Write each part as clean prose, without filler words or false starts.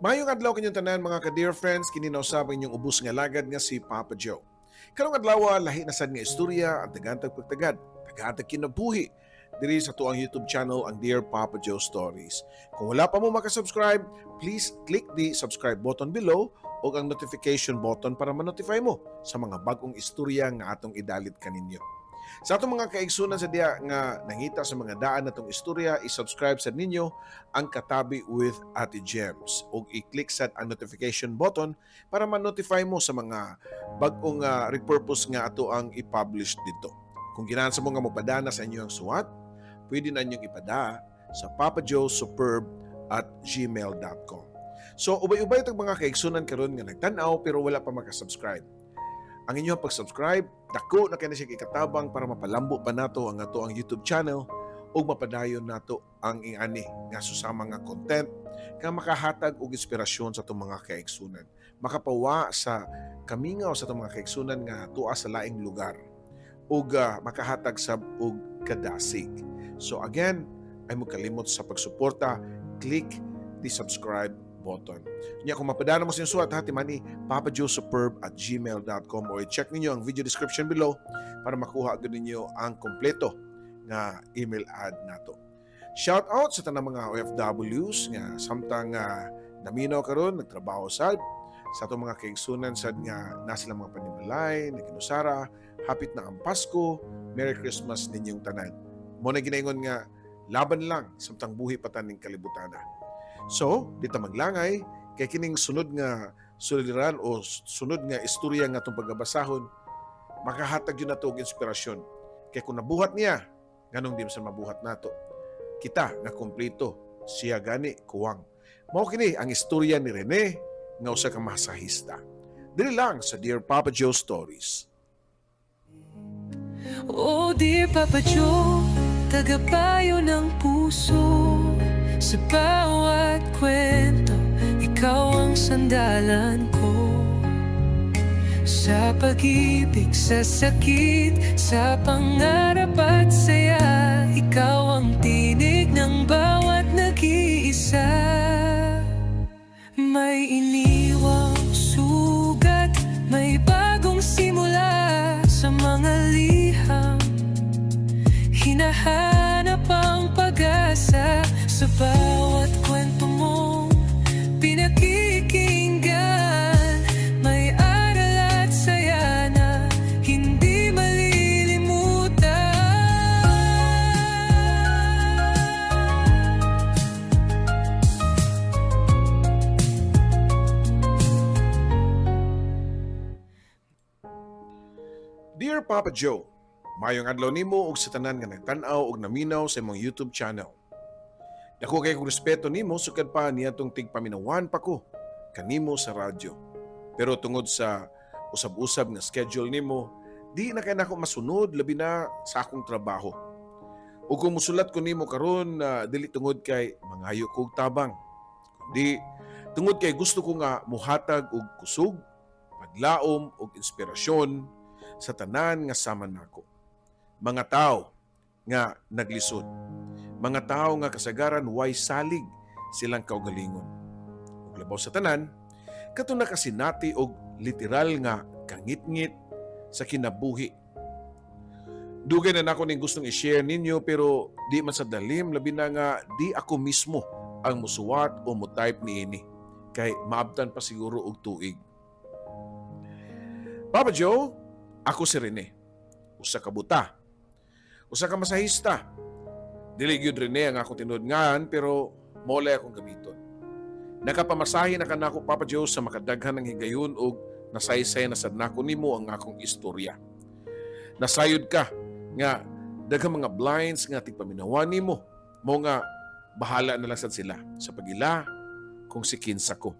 Mayong adlaw kanyang tanan mga ka-dear friends, kini nausaban inyong ubos nga lagad nga si Papa Joe. Karong adlaw lahi na sad nga istorya ang tagantag pagtagad, tagantag kinabuhi diri sa tuang YouTube channel ang Dear Papa Joe Stories. Kung wala pa mo makasubscribe, please click the subscribe button below o ang notification button para ma-notify mo sa mga bagong istorya nga atong idalit kaninyo. Sa atong mga kaigsunan sa diya nga nangita sa mga daan natong istorya, i-subscribe sa ninyo ang Katabi with Ate Gems o i-click sa ang notification button para ma-notify mo sa mga bagong repurpose nga ato ang i-publish dito. Kung ginahan sa mga mapadana sa inyo ang suwat, pwede na inyong ipada sa papajoesuperb@gmail.com. So, ubay-ubay itong mga kaigsunan karon nga nagtanaw pero wala pa makasubscribe. Ang inyong pag-subscribe, dako na kayo na siya ikatabang para mapalambo pa nato ang ato ang YouTube channel o mapadayon nato ang ingani nga susama nga content nga makahatag og inspirasyon sa itong mga kaigsunan. Makapawa sa kamingaw sa itong mga kaigsunan nga tuwa sa laing lugar o makahatag sa og kadasig. So again, ay mo kalimot sa pagsuporta, click the subscribe button. Nya kung mapadana mo sa suwat hati mani papajoesuperb@gmail.com o i-check ninyo ang video description below para makuha agad ninyo ang kompleto nga email ad nato. Shout out sa tanang mga OFWs nga samtang naminaw karon nagtrabaho sad sa atong mga kaigsunan sad nga na sila mga panimalay, naginusara, hapit na ang Pasko, Merry Christmas ninyong tanan. Mo na ginaingon nga laban lang samtang buhi patan ning kalibutana. So, dito maglangay, kay kining sunod nga suliran o sunod nga istorya nga itong pagbabasahon, makahatag yun na ito inspirasyon. Kaya kung nabuhat niya, ganong di sa mabuhat nato. Kita nga kumplito, siya gani kuwang. Mao kini ang istorya ni Rene nga usa ka masahista. Dili lang sa Dear Papa Joe Stories. Oh, dear Papa Joe, tagapayo ng puso. Sa bawat kwento, ikaw ang sandalan ko. Sa pag-ibig, sa sakit, sa pangarap at saya, ikaw ang tinig ng bawat nag-iisa. May iniwang sugat, may bagong simula sa mga liham. Hinahanap ang pag-asa sa bawat kwento mong pinakikinggan. May aral at saya na hindi malilimutan. Dear Papa Joe, mayong adlaw nimo og sa tanan nga nagtan-aw og naminaw sa imong YouTube channel. Dako kay kong respeto nimo sukad pa niadtong tigpaminawan pa ko kanimo sa radyo. Pero tungod sa usab-usab nga schedule nimo, di na kay nako masunod labi na sa akong trabaho. Ug kung musulat ko nimo karon dili tungod kay mangayo kog tabang, kundi tungod kay gusto ko nga muhatag og kusog, paglaom og inspirasyon sa tanan nga sama nako. Mga tao nga naglisod. Mga tao nga kasagaran way salig silang kaugalingon. Ug labaw sa tanan, kato na kasinati og literal nga kangit-ngit sa kinabuhi. Dugay na nako ning gustong i-share ninyo pero di man sa dalim labi na nga di ako mismo ang musuwat o mo-type niini kay maabtan pa siguro og tuig. Papa Joe, ako si Rene. Usa ka buta. Usa ka masahista. Dili gyud Rene ang akong tinudngan pero mole akong gamiton. Nakapamasahe na kanako Papa Joe sa makadaghan ng higayon og nasaysay na sad nako nimo ang akong istorya. Nasayod ka nga daghang mga blinds nga tigpaminawan nimo. Mo nga bahala na lang sad sila sa pagila kung si kinsa ko.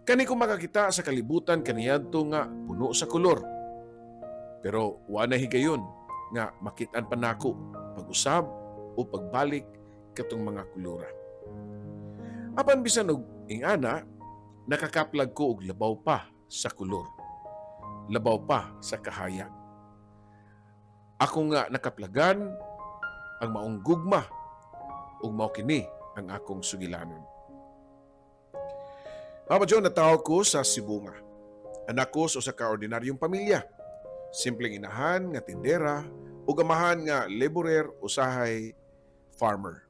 Kani ko makakita sa kalibutan kaniyadto nga puno sa kolor. Pero wa na higayon nga makitaan pa nako pag-usab o pagbalik katong mga kulura. Apan bisan og ingana, nakakaplag ko og labaw pa sa kulor. Labaw pa sa kahayag. Ako nga nakaplagan ang maong gugma ug mao kini ang akong sugilanon. Papa Joe, natawo ko sa Cebu nga. Anak ko sa usa ka ordinaryong pamilya. Simpleng inahan nga tindera ug amahan nga laborer usahay farmer.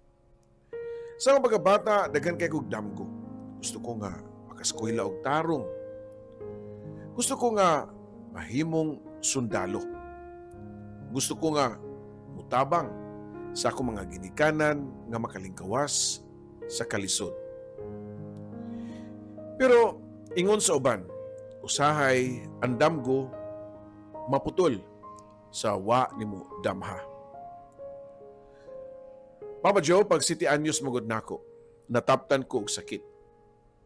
Sa mga pagkabata, daghan kay kog damgo. Gusto ko nga makaskwela og tarong. Gusto ko nga mahimong sundalo. Gusto ko nga mutabang sa akong mga ginikanan nga makalingkawas sa kalisod. Pero ingon sa uban, usahay ang damgo maputol sa wa nimo damha. Papa Joe, pag City Anyos magod nako, nataptan ko og sakit.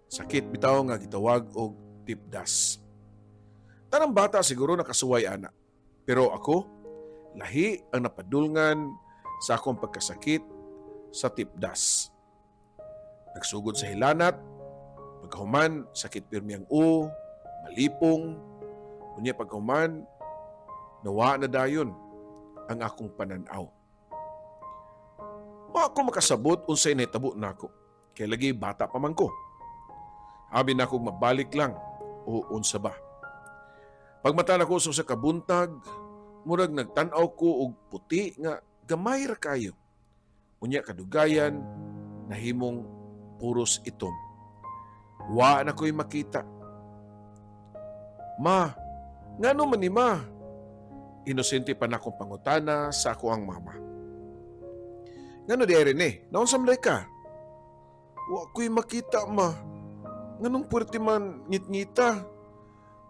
Sakit bitaw nga gitawag og tipdas. Tanang bata siguro nakasuway ana. Pero ako, lahi ang napadulngan sa akong pagkasakit sa tipdas. Nagsugod sa hilanat, pagkahuman, sakit pirmi ang malipong, unya pagkahuman, nawa na dayon ang akong pananaw. Wa ako makasabot unsay nahitabo nako, kay lagi bata pa man ko. Abi na akong mabalik lang o unsa ba. Pagmata na ko sa kabuntag, murag nagtanaw ko og puti nga gamay ra kayo. Unya kadugayan, nahimong puros itom. Wa na ko'y makita. Ma, ngano man ni ma? Inosente pa na akong pangutana sa ako ang mama. Ngano di Rene, naon samlay ka? Wa ko'y makita, ma. Nganong puwerte man ngit-ngita?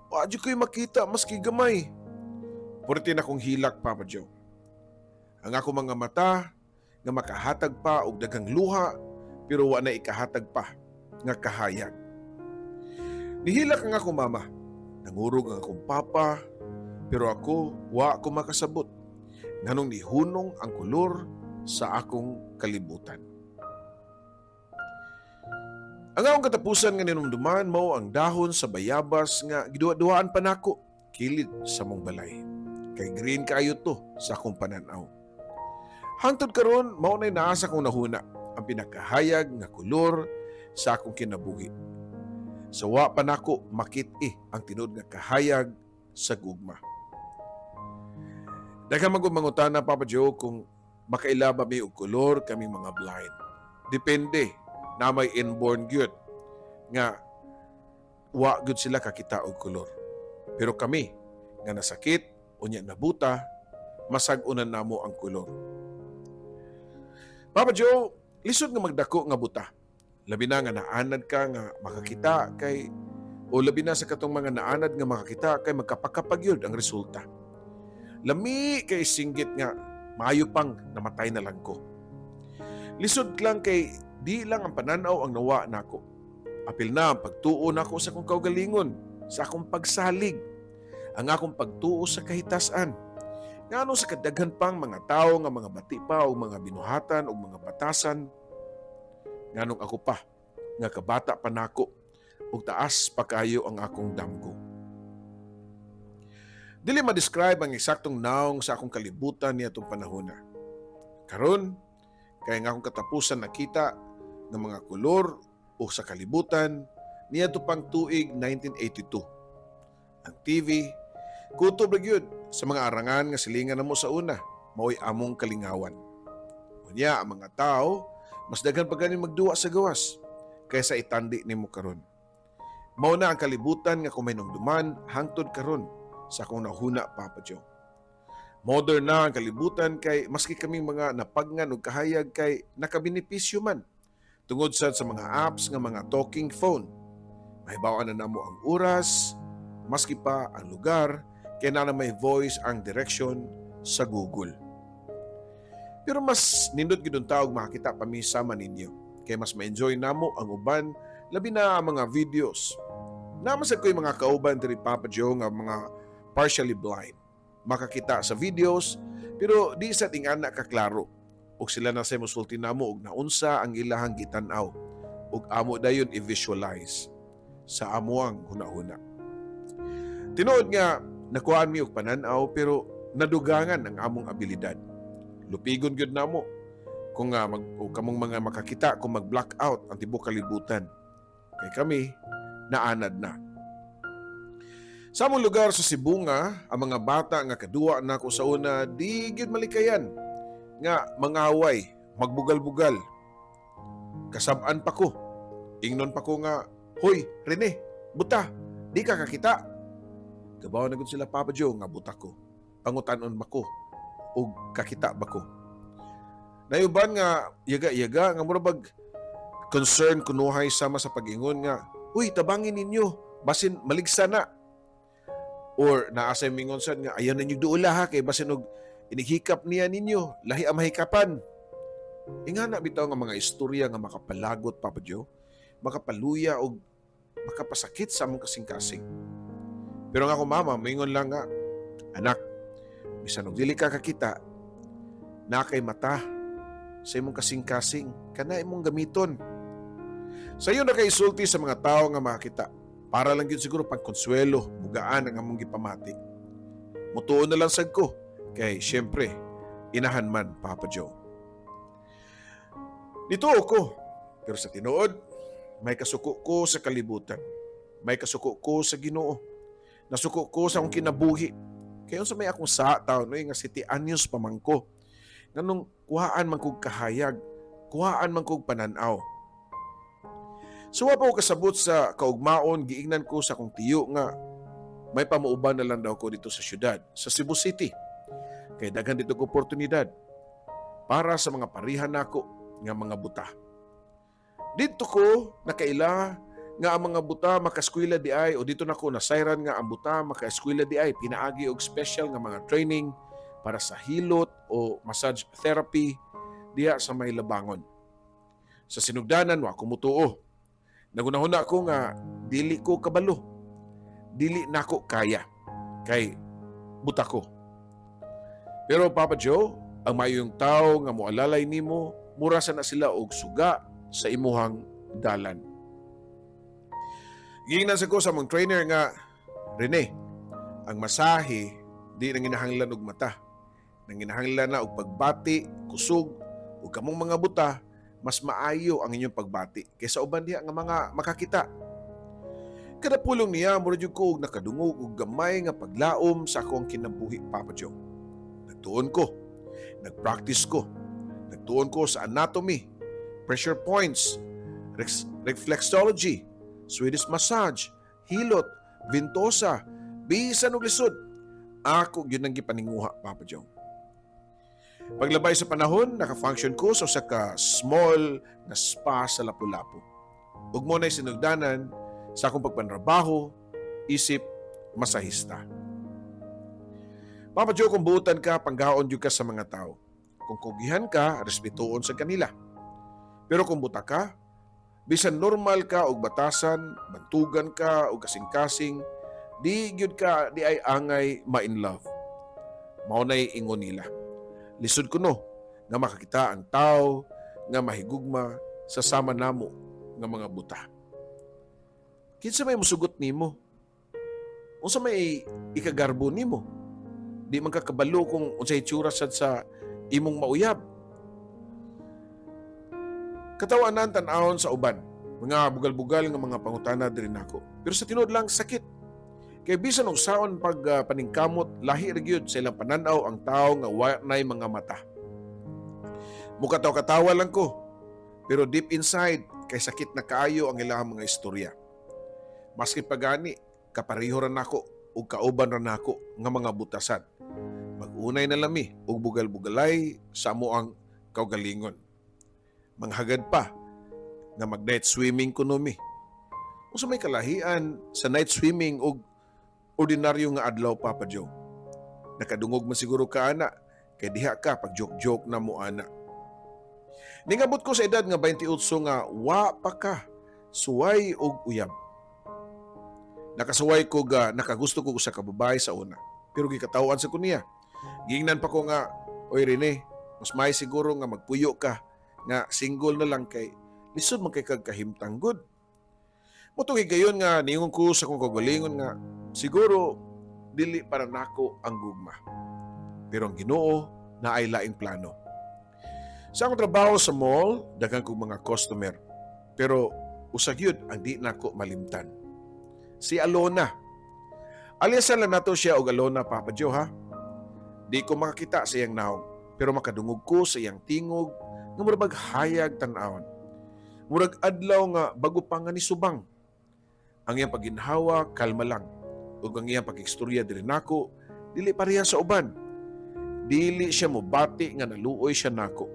Wa di ko'y makita maski gamay. Puwerte na kong hilak, Papa Joe. Ang ako mga mata nga makahatag pa og daghang luha pero wa na ikahatag pa nga kahayag. Nihilak ang ako mama. Nangurog ang akong papa pero ako wa ako makasabot. Nganong nihunong ang kolor sa akong kalibutan. Ang akong katapusan nga ninumduman mao ang dahon sa bayabas nga giduwa-duwaan pa nako kilid sa mong balay. Kay green kaayo to sa akong pananaw. Hangtod karon mao nay naa sa akong nahuna ang pinakahayag nga kolor sa akong kinabuhi. Sa wa pa nako makit-i ang tinud nga kahayag sa gugma. Daghang magumangutana, Papa Joe, kung makailaba may og kolor kami mga blind. Depende na may inborn gyud nga wa gyud sila kakita og kolor. Pero kami nga nasakit unya nabuta, masag-unan namo ang kolor. Papa Joe, lisod nga magdako nga buta. Labi na nga naanad ka nga makakita kay o labi na sa katong mga naanad nga makakita kay magkapakapagyod ang resulta. Lami kay singgit nga maayo pang namatay na lang ko. Lisod lang kay di lang ang pananaw ang nawa nako. Apil na ang pagtuo nako sa akong kaugalingon, sa akong pagsalig, ang akong pagtuo sa kahitasan. Ngano sa kadaghan pang mga tao nga mga bati pa o mga binuhatan o mga batasan, nganong ako pa, nga kabata pa nako, ug taas pa kayo ang akong damgo. Dili ma-describe ang eksaktong naong sa akong kalibutan niadtong panahona. Karon, kaya nga akong katapusan nakita ng mga kolor o sa kalibutan niadto pang tuig 1982. Ang TV, kutob ra gyud sa mga arangan nga silingan namo sa una, mao'y among kalingawan. Unya ang mga tao, mas daghan pa ganin magduwa sa gawas kaysa itandi nimo karon. Mao na ang kalibutan nga kumainungduman hangtod karon sa akong nahuna, Papa Joe. Modern na ang kalibutan kay maski kaming mga napagngan og kahayag kay nakabenepisyo man tungod sa mga apps nga mga talking phone. Mahibaw-an na namo ang oras, maski pa ang lugar, kaya na may voice ang direction sa Google. Pero mas nindot gid taog makakita pamisama ninyo. Kaya mas ma-enjoy namo ang uban, labi na ang mga videos. Namasag ko yung mga kauban diri, Papa Joe, nga mga partially blind. Makakita sa videos, pero di sa tingana kaklaro. O sila na sa musulti namo og naunsa ang ilahang gitan-aw. Og amo dayon i-visualize sa amuang hunahuna. Tinuod nga, nakuhaan mi og pananaw pero nadugangan ang among abilidad. Lupigon gyud namo kung kamong mga makakita kung mag-blackout ang tibuok kalibutan. Kay kami, naanad na. Sa among lugar sa Cebu nga, ang mga bata nga kaduwa na ko sa una, di gyud malikayan. Nga mangaway, magbugal-bugal. Kasab-an pa ko. Ingnon pa ko nga, "Hoy, Rene, buta, di ka kakita." Kabaw na gud sila, Papa Joe, nga buta ko. Pangutanon ba ko? O kakita ba ko? Nayuban nga, yaga-yaga, nga murabag concern kunuhay sama sa pag-ingon nga, "Uy, tabangin ninyo, basin maligsa na." Or naasay mingon sad nga, "Ayaw ninyo duula ha, kay basin og inighikap niya ninyo, lahi ang mahikapan." Ingana bitaw nga mga istorya nga makapalagot, Papa Joe, makapaluya o makapasakit sa among kasing-kasing. Pero nga ako mama, mingon lang nga, "Anak, bisan og dili ka kakita, na kay mata sa imong kasing-kasing, kana imong gamiton. Sa iyo na kay isulti sa mga tao nga makakita, para lang yun siguro pagkonsuelo, bugaan ang among gipamati. Mutuon na lang sad ko, kay syempre, inahan man, Papa Joe." Dito ako, pero sa tinuod, may kasuko ko sa kalibutan. May kasuko ko sa Ginoo. Nasuko ko sa akong kinabuhi. Kaya sa may akong sa taon, nga 7 anyos pa man ko. Nganong kuhaan man kog kahayag, kuhaan man kog pananaw. Suwa pa ko kasabot sa kaugmaon, giingnan ko sa akong tiyo nga may pamuuban na lang daw ko dito sa syudad, sa Cebu City. Kaya daghan dito ko oportunidad para sa mga parihan nako nga mga buta. Dito ko nakaila nga ang mga buta makaskwela di ay, o dito na ko nasayran nga ang buta makaskwela di ay, pinaagi og special nga mga training para sa hilot o massage therapy diya sa may labangon. Sa sinugdanan wa ko mutuo. Nagunahuna ko nga dili ko kabalo. Dili nako kaya kay buta ko. Pero Papa Joe, ang mayong tao nga moalalay nimo, mura sa na sila og suga sa imuhang dalan. Giingnan sa ko sa mong trainer nga, "Rene, ang masahe di nang ginahanglan og mata. Nang ginahanglan na og pagbati, kusog, ug kamong mga buta, mas maayo ang inyong pagbati kaysa uban diha nga mga makakita." Kada pulong niya, mura jud ko og nakadungog og gamay nga paglaom sa akong kinabuhi, Papa Joe. Nagtuon ko, nagpractice ko, nagtuon ko sa anatomy, pressure points, reflexology, Swedish massage, hilot, ventosa, bisan og lisod. Ako yun ang gipaninguha, Papa Joe. Paglabay sa panahon, naka-function ko sa usa ka small na spa sa Lapu-Lapu. Ug mo na'y sinugdanan sa akong pagpanrabaho, isip, masahista. Papa Joe, kung buutan ka, panggaon jud ka sa mga tao. Kung kugihan ka, respetuon sa kanila. Pero kung buta ka, bisan normal ka og batasan, bantugan ka og kasing-kasing, di gyud ka di ay angay ma-in love. Mao nay ingon nila. Lisod ko no, nga makakita ang tao nga mahigugma sa sama namo nga mga buta. Kinsa may musugot nimo? Unsa may ikagarbo nimo? Di man ka kabalo kung unsay itsura sad sa imong mauyab. Katawanan tan-awon sa uban, mga bugal-bugal nga mga pangutana diri nako. Pero sa tinuod lang sakit. Kay bisan og saon pag paningkamot, lahi ra gyud sa ilang pananaw ang tao nga wa nay mga mata. Mukataw-katawa lang ko, pero deep inside kay sakit na kaayo ang ilang mga istorya. Maski pagani, kapareho ra nako ug kauban ra nako nga mga butasan. Mag-unay na lami og bugal-bugalay sa amo ang kaugalingon. Manghagad pa nga mag-night swimming kuno mi. Unsa may kalahian sa night swimming og ordinaryo nga adlaw, Papa Joe? Nakadungog man siguro ka ana, kay diha ka pag joke-joke na mo ana. Ningabot ko sa edad nga 28 nga wa pa ka suway og uyab. Nakasuway ko ga nakagusto ko sa kababae sa una, pero gikatawan sa kuniya. Giingnan pa ko nga, "Oy Rene, mas may siguro nga magpuyo ka nga single na lang kay lisod man kay kag kahimtang good." Motong higayon nga ningon ko sa kong kagalingon nga siguro dili para nako ang gugma. Pero ang Ginoo na ay laing plano. Sa akong trabaho sa mall, daghang kong mga customer. Pero usag yun ang di nako malimtan. si Alona. Aliasan lang nato siya og Alona, Papa Joe, ha? Di ko makakita sa iyang naong, pero makadungog ko sa iyang tingog nga murag hayag tan-awon. Murag adlaw nga bago pa nga ni subang. Ang iyang paginhawa, kalma lang. Ug ang iyang pag-istorya diri nako, dili pareha sa uban. Dili siya mobati nga naluoy siya nako.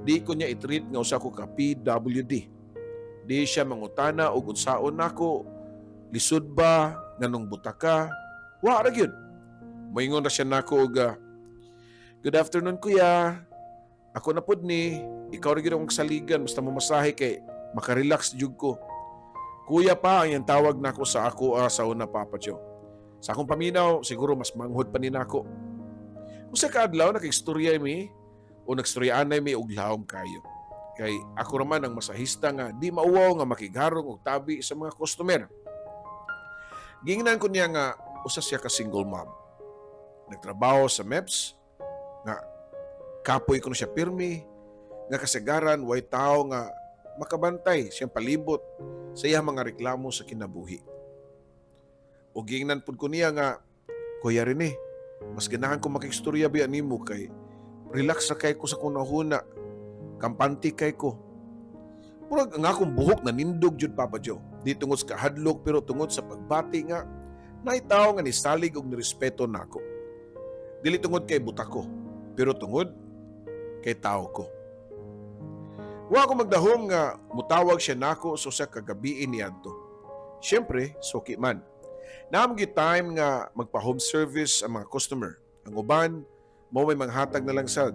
Di ko niya i-treat nga usa ko ka PWD. Di siya mangutana og unsaon nako, lisod ba, nganong butaka, wa ra gyud. Moingon ra siya nako og good afternoon kuya. Ako na pud ni, ikaw ra gyud akong saligan basta mamasahe kay makarelax jud ko. Kuya pa ang iyang tawag nako sa ako sa una, Papa Joe. Sa akong paminaw, siguro mas manghod pa ni nako. Usa ka adlaw nakaistorya mi o nagstoryaanay mi og lawom kayo. Kay ako raman ang masahista nga di mauwaw nga makigharong og tabi sa mga customer. Gingnan ko niya nga usa siya ka single mom. Nagtrabaho sa MEPS nga kapoy ko na siya pirmi nga kasagaran way tao nga makabantay siyang palibot sa iyang mga reklamo sa kinabuhi. O gingnan pud ko niya nga, Kuya Rene, mas ganahan ko makikistorya biya nimo kay relax ra kay ko sa kunahuna, kampante kay ko. Murag ang akong buhok na nindog jud, Papa Joe. Di tungod sa kahadlok pero tungod sa pagbati nga naitaw nga nisalig og nirespeto nako. Dili tungod kay buta ko, pero tungod kay tao ko. Wa ko magdahom nga mutawag siya nako sa usa ka gabi niadto. Syempre, suki man. Naamgi time nga magpa-home service ang mga customer. Ang uban, mo may manghatag na lang sad.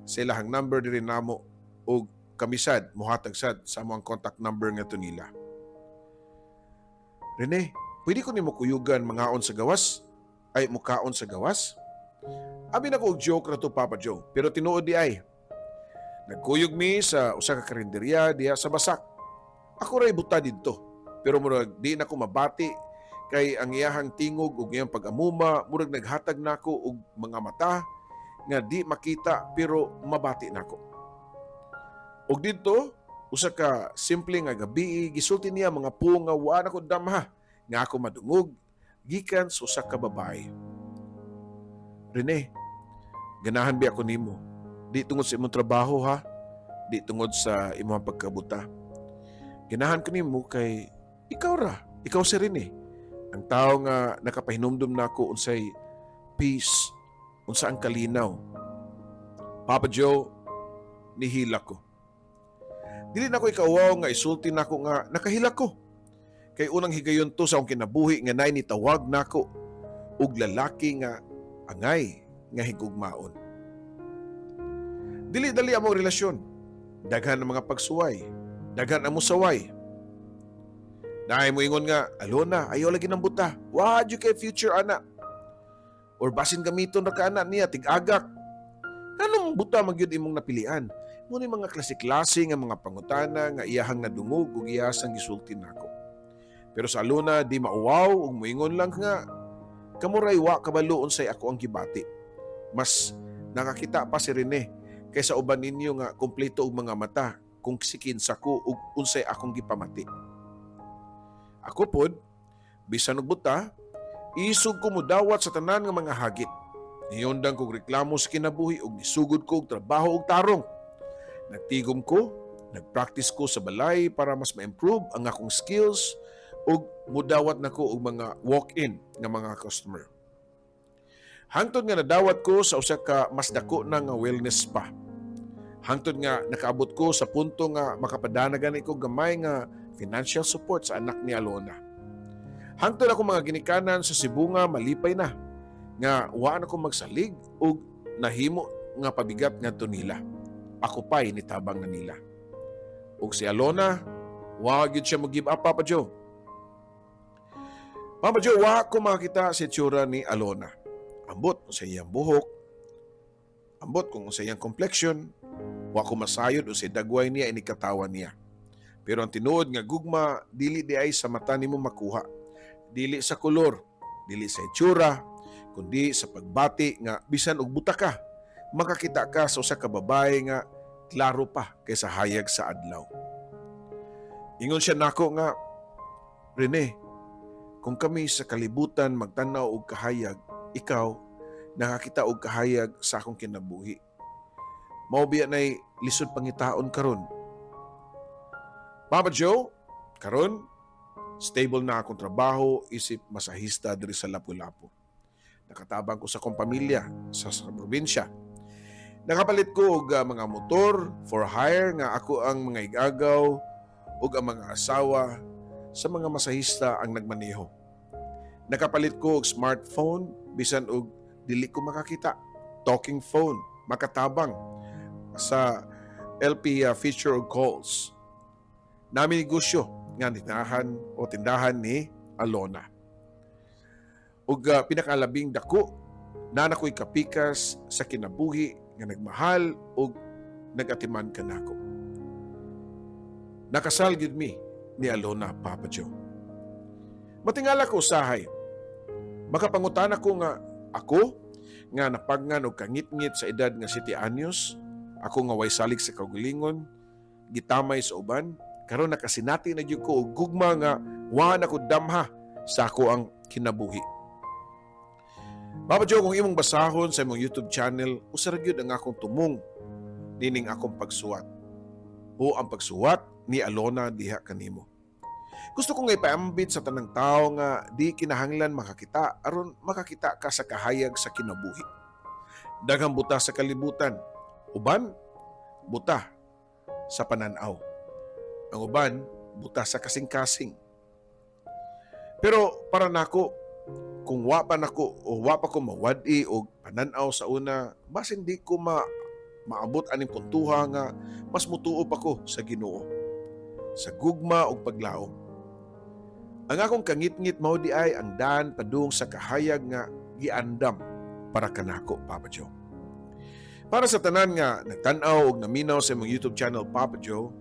Sila hang number diri namo o kamisad mohatag sad sa among contact number nga to nila. Rene, pwede ko nimo kuyugan mangaon sa gawas? Ay mukaon sa gawas? Abi na ko og joke ra to, Papa Joe, pero tinuod di ay. Nagkuyog mi sa usa ka karinderya diha sa Basak. Ako ray buta didto, pero murag di na ko mabati kay ang iyahang tingog ug iyang pag-amuma murag naghatag nako og mga mata nga di makita pero mabati nako. Og didto usa ka simple nga gabi gisulti niya mga puong nga wa na ko damha nga ako madungog gikan sa usa ka babae. Rene, ganahan bi ako nimo. Di tungod sa imong trabaho ha. Di tungod sa imong pagkabuta. Ganahan ko nimo kay ikaw ra. Ikaw si Rene. Ang tao nga nakapahinumdum nako unsay peace, unsa ang kalinaw. Papa Joe, nihila ko. Dili na ko ikawaw nga isulti nako nga nakahila ko. Kay unang higayon to sa akong kinabuhi nga nay nitawag nako og lalaki nga angay nga higugmaon. Dili dali among relasyon. Daghan ang mga pagsuway. Daghan ang musaway. Naay mo ingon nga, Alona, ayaw lagi ng buta. Wad you kay future anak. Or basin gamiton na ka anak niya, tig-agak. Anong buta magyud imong napilian? Muna mga klase-klase nga mga pangutana nga iyahang nadungog ug iyasang gisulti nako. Pero sa Alona, di mauwaw ug moingon lang nga, kamuray wa kabalo unsay ako ang gibati. Mas nakakita pa si Rene kaysa uban ninyo nga kumpleto og mga mata kung sikinsa ko ug unsay akong gipamati. Ako pod, bisan og buta, isog ko mudawat sa tanan nga mga hagit. Nihondang kog reklamo sa kinabuhi ug nisugod ko og trabaho ug tarong. Nagtigom ko, nagpractice ko sa balay para mas ma-improve ang akong skills ug mudawat nako og mga walk-in nga mga customer. Hangtod nga nadawat ko sa usa ka mas dako na nga wellness spa. Hangtod nga nakaabot ko sa punto nga makapadanagan ko gamay nga financial support sa anak ni Alona. Hangtod ako mga ginikanan sa Cebu nga malipay na nga waan ako magsalig ug nahimo nga pabigat ngadto nila. Ako pa'y nitabang na nila. Ug si Alona, wa gyud siya mag-give up, Papa Joe. Papa Joe, wa ko makita sa itsura ni Alona. Ambot kung sa iyang buhok, ambot kung sa iyang complexion, wa ko masayod o sa dagway niya inikatawan niya. Pero ang tinuod nga gugma, dili di ay sa mata nimo makuha. Dili sa kolor, dili sa itsura, kundi sa pagbati nga bisan og buta ka, makakita ka sa usa ka babae nga klaro pa kaysa hayag sa adlaw. Ingon siya nako nga, Rene, kung kami sa kalibutan magtanaw og kahayag, ikaw nakakita og kahayag sa akong kinabuhi. Mao biya nay lisod pangitaon karon. Papa Joe, karon stable na akong trabaho isip masahista diri sa Lapu-Lapu. Nakatabang ko sa akong pamilya sa probinsya. Nakapalit ko og mga motor for hire nga ako ang mga igagaw ug ang mga asawa sa mga masahista ang nagmaneho. Nakapalit ko og smartphone bisan og dili ko makakita. Talking phone, makatabang sa LP feature og calls. Nami negosyo nga tindahan ni Alona. Ug pinakalabing dako na nakoy kapikas sa kinabuhi nga nagmahal ug nagatiman kanako. Nakasal gyud mi ni Alona, Papa Joe. Matingala ko usahay. Makapangutan ako nga ako nga napagnan og kangit-ngit sa edad nga 7 anyos, ako nga way salig sa kaugalingon, gitamay sa uban, karon nakasinati na gyud ko og gugma nga wa na ko damha sa ako ang kinabuhi. Papa Joe, kung imong basahon sa imong YouTube channel, usara gyud ang akong tumong nining akong pagsuwat o ang pagsuwat ni Alona diha kanimo. Gusto kong ipaambit sa tanang tao nga di kinahanglan makakita aron makakita ka sa kahayag sa kinabuhi. Daghang buta sa kalibutan, uban buta sa pananaw. Ang uban buta sa kasing-kasing. Pero para nako, kung wa pa ko mawadi og pananaw sa una, basin di ko maabot aning puntuha nga mas mutuo pa ko sa Ginoo, sa gugma og paglaom. Ang akong kangit-ngit mao di ay ang daan padung sa kahayag nga giandam para kanako, Papa Joe. Para sa tanan nga nagtan-aw og naminaw sa imong YouTube channel, Papa Joe,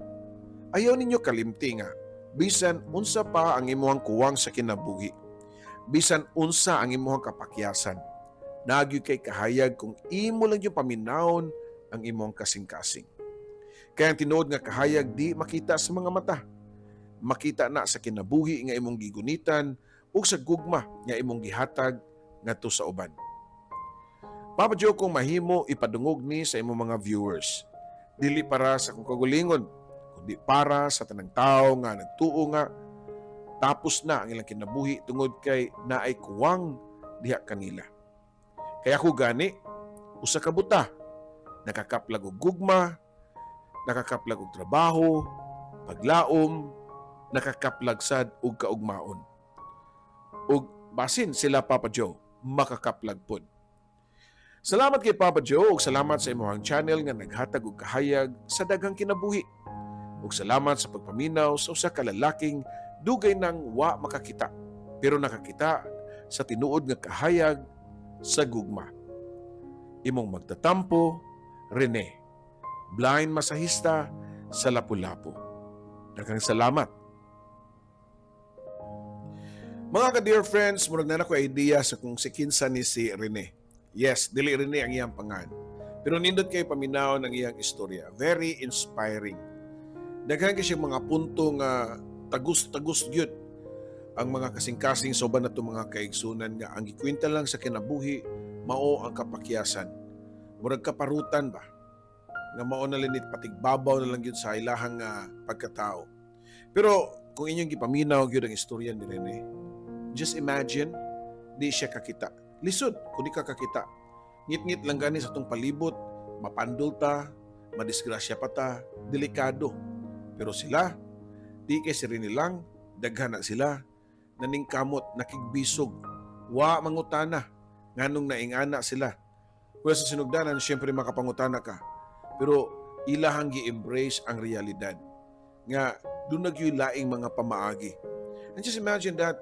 ayaw ninyo kalimti nga bisan unsa pa ang imong kuwang sa kinabuhi, bisan unsa ang imong kapakyasan, nagyo kay kahayag kung imo lang yung paminawon ang imong kasing-kasing. Kaya ang tinuod nga kahayag di makita sa mga mata, makita na sa kinabuhi nga imong gigunitan ug sa gugma nga imong gihatag ngadto sa uban. Papa Joe, kung mahimo ipadungog ni sa imong mga viewers, dili para sa kong kagulingon, kundi para sa tanang tao nga nagtuo nga tapos na ang ilang kinabuhi tungod kay naay kuwang diha kanila. Kaya ako gani, usa ka buta, nakakaplag og gugma, nakakaplag og trabaho, paglaom, nakakaplag sad og kaugmaon. Ug basin sila, Papa Joe, makakaplag pod. Salamat kay Papa Joe ug salamat sa imong channel nga naghatag og kahayag sa daghang kinabuhi. Ug salamat sa pagpaminaw sa usa ka lalaking dugay nang wa makakita pero nakakita sa tinuod nga kahayag sa gugma. Imong magtatampo, Rene, blind masahista sa Lapu-Lapu. Daghang salamat. Mga ka-dear friends, murag na ko idea sa kung si kinsa ni si Rene. Yes, dili Rene ang iyang pangan. Pero nindot kay paminaw ng iyang istorya. Very inspiring. Daghan kay siyang mga punto nga tagus-tagus gyud ang mga kasing-kasing soban nato mga kaigsunan nga ang gikwenta lang sa kinabuhi mao ang kapakyasan. Murag kaparutan ba? Nga mao na linit patigbabaw na lang gyud sa ilahang pagkatao. Pero kung inyong gipaminaw gyud ang istorya ni Rene, just imagine di siya kakita. Lisod kung di ka kakita. Ngit-ngit lang gani sa tong palibot, mapandol ta, madisgrasya pa ta, delikado. Pero sila, di kay si Rene lang, daghan na sila, naningkamot, nakigbisog, wa mangutana, nganong naingana sila. Kung sa sinugdanan, syempre makapangutana ka. Pero ilahang gi-embrace ang realidad. Nga, doon nagyoy laing mga pamaagi. And just imagine that,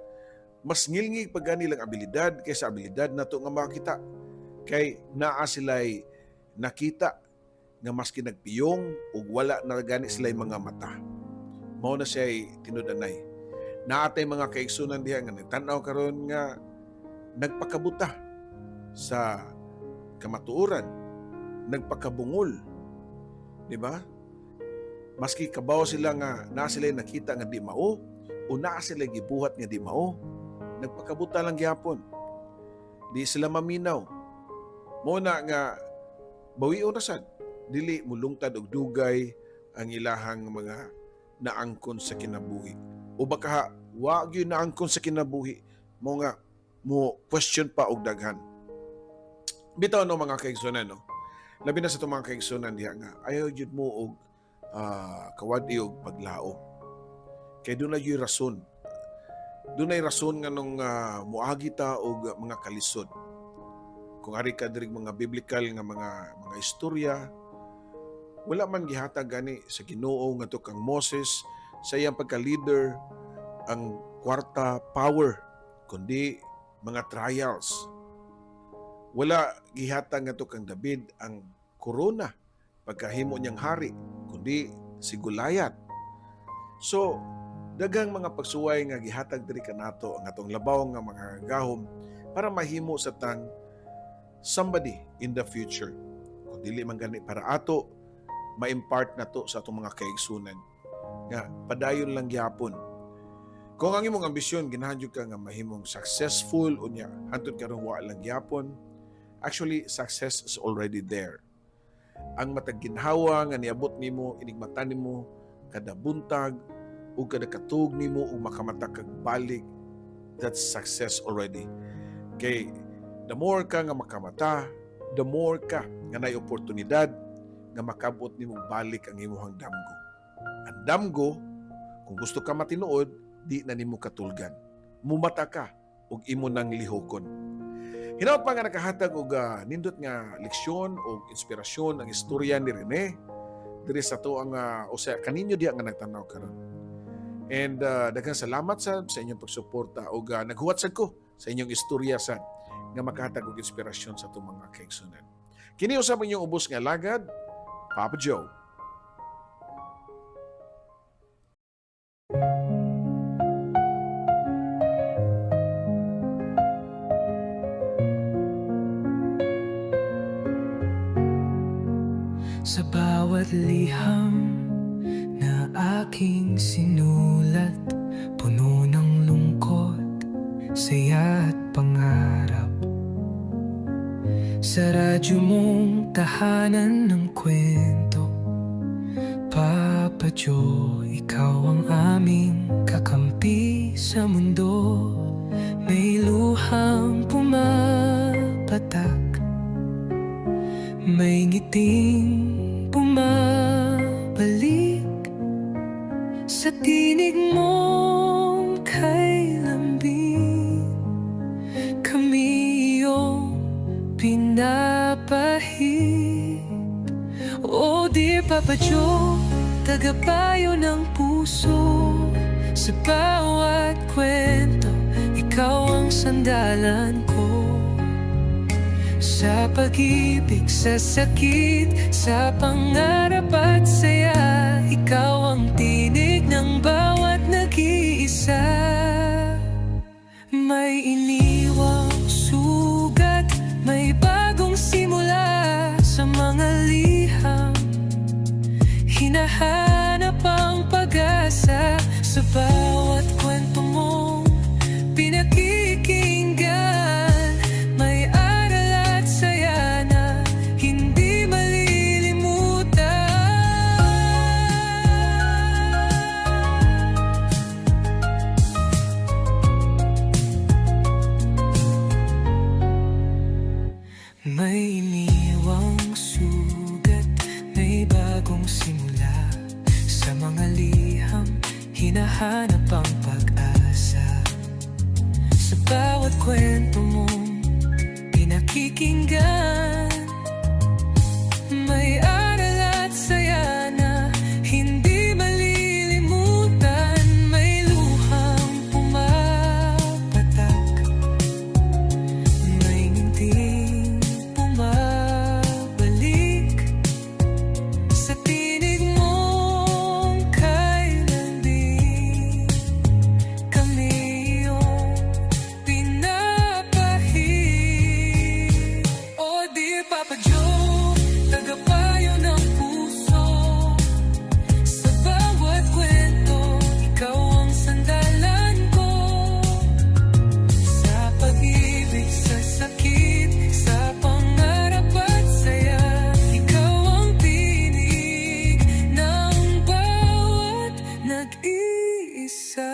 mas ngilngig pag ganilang abilidad kaysa abilidad na ito nga makita. Kay naa sila'y nakita nga maski nagpiyong o wala na gani sila'y mga mata. Mao na siya'y tinudanay. Naatay mga kaigsunan diha nga nagtanaw karon nga nagpakabuta sa kamatuoran, nagpakabungol. Di ba? Maski kabaw sila nga naa sila'y nakita nga di mao o naa sila'y gibuhat nga di mao, nagpakabuta lang gyapon. Di sila maminaw. Muna nga bawion na sad, dili mulungtad og dugay ang ilahang mga naangkon sa kinabuhi. O baka wa gyud naangkon sa kinabuhi, mo nga mo question pa og daghan. Bitaw no mga kaigsunan no. Labi na sa itong mga kaigsunan diha nga ayaw jud mo og kawadi og paglao. Kay doon na yung rason. Doon ay rason nga nung muagi ta og mga kalisod. Kung ari ka diri mga biblical nga mga istorya, wala man gihatag gani sa Ginoo nga to kang Moses sa iyang pagka-leader ang kwarta power kundi mga trials. Wala gihatag nga to kang David ang korona pagkahimo niyang hari kundi si Goliath. So daghang mga pagsuway nga gihatag diri kanato ang atong labaw nga mga gahom para mahimo sa tang somebody in the future. Kung dili man gani para ato ma-impart na to sa atong mga kaigsunan nga padayon lang gyapon. Kung ang imong ambisyon ginahanjud ka nga mahimong successful unya hantod karon wa lang gyapon, actually success is already there. Ang matag ginhawa nga niabot nimo inigmatan nimo kada buntag o kada katug nimo o makamata kag balik, that's success already. Kay the more ka nga makamata, the more ka nga nay oportunidad nga makabot nimo balik ang imong damgo. Ang damgo, kung gusto ka matinuod, di na nimo katulgan. Mumata ka og imo nang lihokon. Hinaut pa nga nakahatag og nindot nga leksyon o inspirasyon ang istorya ni Rene diri sa to ang o sa kaninyo diha nga nagtanaw karon. And daghang salamat sa inyong pagsuporta o naghuwat sad ko sa inyong istorya sad nga makahatag og inspirasyon sa itong mga kaigsunan. Kini usab inyong ubos nga lagad, Papa Joe. Sa bawat liham na aking sinulat, puno ng lungkot, saya at pangarap. Sa radyo mong tahanan ng kwento, Papa Joe, ikaw ang aming kakampi sa mundo. May luhang pumapatak, may ngiting bumabalik sa tinig mong kay lambing. Kami iyong pinapahid. O dear Papa Joe, tagapayo ng puso. Sa bawat kwento, ikaw ang sandalan ko. Sa pag-ibig, sa sakit, sa pangarap at saya, ikaw ang tinig ng bawat nag-iisa. May iniwang sugat, may bagong simula sa mga liham. Hinahanap ang pag-asa sa bawat kwento mong pinakikinggan. May aral at saya na hindi malilimutan. May iniwang sugat, may bagong simula sa mga liham. Hinahanap ang pag-asa sa bawat kwento mong pinakikinggan. May aral at saya na hindi malilimutan. May luhang pumapatak, may nginting bumabalik sa tinig mong kailan din. Kami iyong pinapahid. O dear Papa Joe, tagapayo nag-iisa.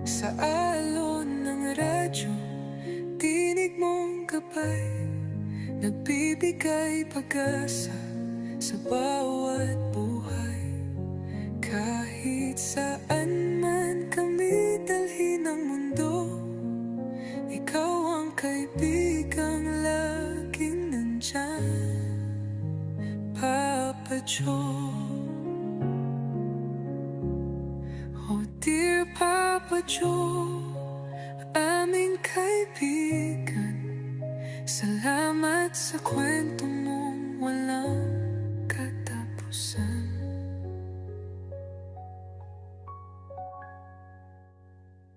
Sa alon ng radyo, tinig mong gabay, nagbibigay pag-asa sa bawat buhay. Kahit saan man kami dalhin ng mundo, ikaw ang kaibigang laging nandyan, Papa Joe. Oh dear Papa Joe, aming kaibigan, salamat sa kwento mo.